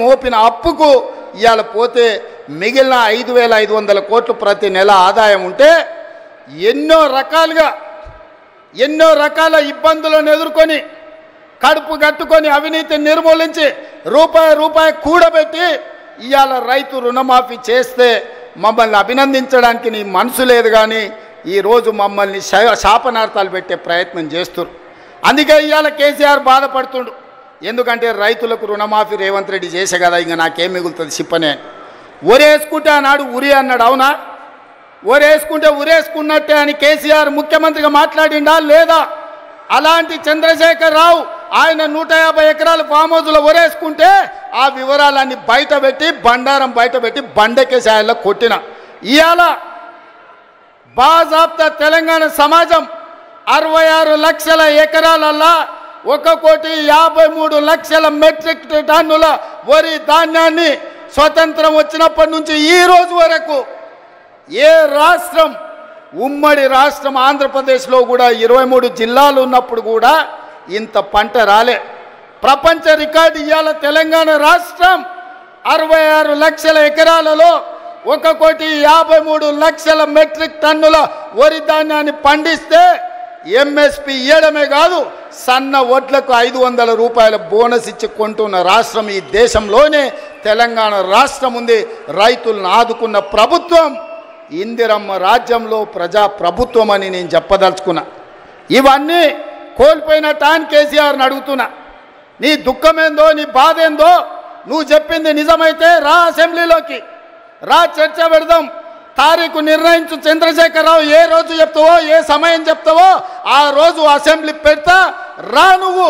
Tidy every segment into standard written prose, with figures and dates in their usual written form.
మోపిన అప్పుకు ఇవాళ పోతే మిగిలిన 5,500 కోట్లు ప్రతి నెల ఆదాయం ఉంటే ఎన్నో రకాల ఇబ్బందులను ఎదుర్కొని కడుపు కట్టుకొని అవినీతిని నిర్మూలించి రూపాయి కూడబెట్టి ఇవాళ రైతు రుణమాఫీ చేస్తే మమ్మల్ని అభినందించడానికి నీ మనసు లేదు కానీ ఈరోజు మమ్మల్ని శాపనార్థాలు పెట్టే ప్రయత్నం చేస్తున్నారు. అందుకే ఇవాళ కేసీఆర్ బాధపడుతుండు. ఎందుకంటే రైతులకు రుణమాఫీ రేవంత్ రెడ్డి చేసే కదా, ఇంకా నాకేం మిగులుతుంది చెప్పనే. ఒరేసుకుంటే ఆనాడు ఉరి అన్నాడు, అవునా? ఒరేసుకుంటే ఉరేసుకున్నట్టే అని కేసీఆర్ ముఖ్యమంత్రిగా మాట్లాడిండా లేదా? అలాంటి చంద్రశేఖర్ రావు ఆయన 150 ఎకరాల ఫామ్ హౌస్లో ఒరేసుకుంటే ఆ వివరాలన్నీ బయటపెట్టి బండారం బయటపెట్టి బండకేసాయల్లో కొట్టిన ఇవాళ బాజాబ్తా తెలంగాణ సమాజం 66 లక్షల ఎకరాలల్లా 1,53,00,000 మెట్రిక్ టన్నుల వరి ధాన్యాన్ని స్వతంత్రం వచ్చినప్పటి నుంచి ఈ రోజు వరకు ఏ రాష్ట్రం, ఉమ్మడి రాష్ట్రం ఆంధ్రప్రదేశ్లో కూడా 23 జిల్లాలు ఉన్నప్పుడు కూడా ఇంత పంట రాలే. ప్రపంచ రికార్డు ఇవాళ తెలంగాణ రాష్ట్రం 66 లక్షల ఎకరాలలో 1,53,00,000 మెట్రిక్ టన్నుల వరి ధాన్యాన్ని పండిస్తే ఎంఎస్పి ఇవ్వడమే కాదు, సన్న వడ్లకు 500 రూపాయల బోనస్ ఇచ్చి కొంటున్న రాష్ట్రం ఈ దేశంలోనే తెలంగాణ రాష్ట్రం ఉంది. రైతులను ఆదుకున్న ప్రభుత్వం ఇందిరమ్మ రాజ్యంలో ప్రజా ప్రభుత్వం అని నేను చెప్పదలుచుకున్నా. ఇవన్నీ కోల్పోయిన టాన్ కేసీఆర్ని అడుగుతున్నా, నీ దుఃఖమేందో నీ బాధ ఏందో నువ్వు చెప్పింది నిజమైతే రా అసెంబ్లీలోకి రా, చర్చ పెడదాం. తారీఖు నిర్ణయించు చంద్రశేఖర్ రావు, ఏ రోజు చెప్తావో ఏ సమయం చెప్తావో ఆ రోజు అసెంబ్లీ పెడతా రా. నువ్వు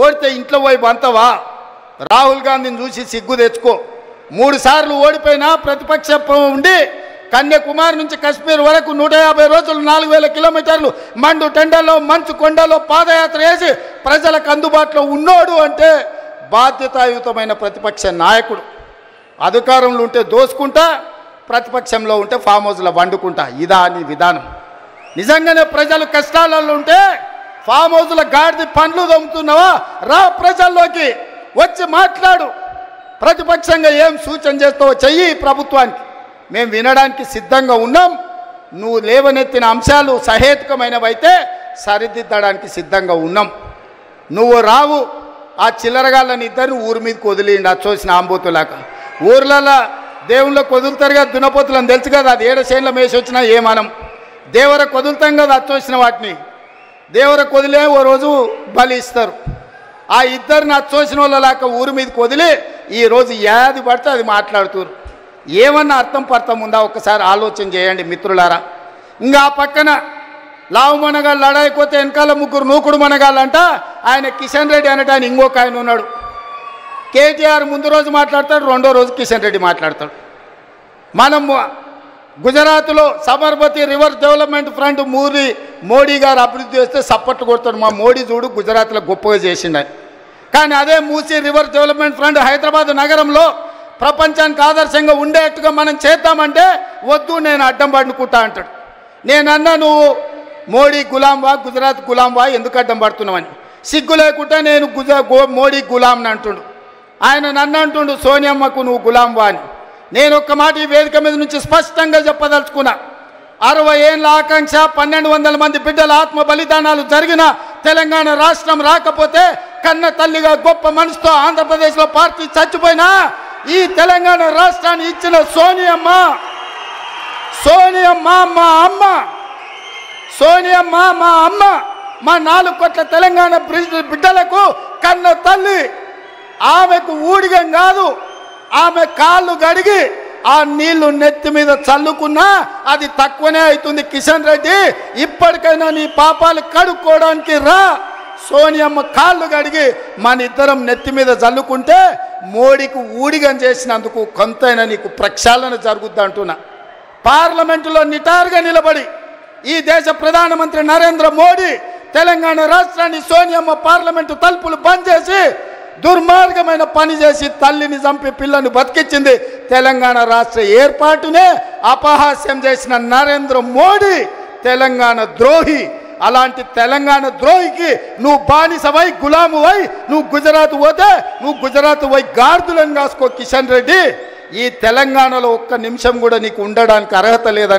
ఓడితే ఇంట్లో పోయి బంతవా? రాహుల్ గాంధీని చూసి సిగ్గు తెచ్చుకో. 3 సార్లు ఓడిపోయినా ప్రతిపక్షం ఉండి కన్యాకుమారి నుంచి కశ్మీర్ వరకు 150 రోజులు 4,000 కిలోమీటర్లు మండు టెండల్లో మంచు కొండలో పాదయాత్ర చేసి ప్రజలకు అందుబాటులో ఉన్నోడు అంటే బాధ్యతాయుతమైన ప్రతిపక్ష నాయకుడు. అధికారంలో ఉంటే దోసుకుంటా, ప్రతిపక్షంలో ఉంటే ఫామ్ హౌస్లో వండుకుంటా. ఇదా నీ విధానం? నిజంగానే ప్రజలు కష్టాలలో ఉంటే ఫామ్ హౌస్లో గాడిది పండ్లు దొమ్ముతున్నావా? రా ప్రజల్లోకి వచ్చి మాట్లాడు. ప్రతిపక్షంగా ఏం సూచన చేస్తావో చెయ్యి ప్రభుత్వానికి, మేము వినడానికి సిద్ధంగా ఉన్నాం. నువ్వు లేవనెత్తిన అంశాలు సహేతుకమైనవైతే సరిదిద్దడానికి సిద్ధంగా ఉన్నాం. నువ్వు రావు. ఆ చిల్లరగాళ్ళని ఇద్దరిని ఊరి మీదకి వదిలిండి అచ్చోసిన ఆంబోతులాగా. ఊర్లలో దేవుళ్ళకి వదులుతారు కదా దున్నపోతులని తెలుసు కదా, అది 7 చేనుల మేసి వచ్చినా ఏమానం. దేవరకు వదులుతాం కదా అచ్చోసిన వాటిని, దేవరకు వదిలే ఓ రోజు బలి ఇస్తారు. ఆ ఇద్దరిని అచ్చోసిన వాళ్ళలాగా ఊరి మీదకి వదిలి ఈరోజు ఏది పడితే అది మాట్లాడుతున్నారు. ఏమన్నా అర్థం పర్థం ఉందా? ఒక్కసారి ఆలోచన చేయండి మిత్రులారా. ఇంకా ఆ పక్కన లావు మనగాళ్ళు లడాయిపోతే వెనకాల 3 నూకుడు మనగాళ్ళంట. ఆయన కిషన్ రెడ్డి అనటాన్ని ఇంకొక ఆయన ఉన్నాడు. కేటీఆర్ ముందు రోజు మాట్లాడతాడు, రెండో రోజు కిషన్ రెడ్డి మాట్లాడతాడు. మనం గుజరాత్లో Sabarmati river development front Modi గారు అభివృద్ధి చేస్తే సప్పట్లు కొడతాడు. మా మోడీ చూడు గుజరాత్లో గొప్పగా చేసిండని. కానీ అదే Musi river development front Hyderabad నగరంలో ప్రపంచానికి ఆదర్శంగా ఉండేట్టుగా మనం చేద్దామంటే వద్దు, నేను అడ్డం పడుకుంటా అంటాడు. నేనన్నా నువ్వు మోడీ గులాంవా, గుజరాత్ గులాంవా, ఎందుకు అడ్డం పడుతున్నావని. సిగ్గు లేకుండా నేను మోడీ గులాంని అంటుండు. ఆయన నన్ను అంటుండు సోనియమ్మకు నువ్వు గులాంవా అని. నేను ఒక్క మాట ఈ వేదిక మీద నుంచి స్పష్టంగా చెప్పదలుచుకున్నా. 60 ఏళ్ళ ఆకాంక్ష, 1,200 మంది బిడ్డల ఆత్మ బలిదానాలు జరిగిన తెలంగాణ రాష్ట్రం రాకపోతే, కన్న తల్లిగా గొప్ప మనసుతో ఆంధ్రప్రదేశ్లో పార్టీ చచ్చిపోయినా ఈ తెలంగాణ రాష్ట్రాన్ని ఇచ్చిన సోనియమ్మ మా అమ్మ, సోనియమ్మ మా అమ్మ, మా 4 కోట్ల తెలంగాణ బిడ్డలకు కన్న తల్లి. ఆమెకు ఊడిగం కాదు, ఆమె కాళ్ళు గడిగి ఆ నీళ్లు నెత్తి మీద చల్లుకున్నా అది తక్కువనే అవుతుంది. కిషన్ రెడ్డి, ఇప్పటికైనా నీ పాపాలు కడుక్కోవడానికి రా. సోనియమ్మ కాళ్ళు గడిగి మన ఇద్దరం నెత్తి మీద చల్లుకుంటే మోడీకి ఊడిగం చేసినందుకు కొంతైనా నీకు ప్రక్షాళన జరుగుద్ది అంటున్నా. పార్లమెంటులో నిటారుగా నిలబడి ఈ దేశ ప్రధానమంత్రి నరేంద్ర మోడీ తెలంగాణ రాష్ట్రాన్ని సోనియమ్మ పార్లమెంటు తలుపులు బంద్ చేసి దుర్మార్గమైన పని చేసి తల్లిని చంపి పిల్లని బతికించింది. తెలంగాణ రాష్ట్ర ఏర్పాటునే అపహాస్యం చేసిన నరేంద్ర మోడీ తెలంగాణ ద్రోహి. అలాంటి తెలంగాణ ద్రోహికి నువ్వు బానిసవై గులామువై నువ్వు గుజరాత్ పోతే నువ్వు గుజరాత్ పోయి గార్దులను కాసుకో కిషన్ రెడ్డి. ఈ తెలంగాణలో ఒక్క నిమిషం కూడా నీకు ఉండడానికి అర్హత లేదని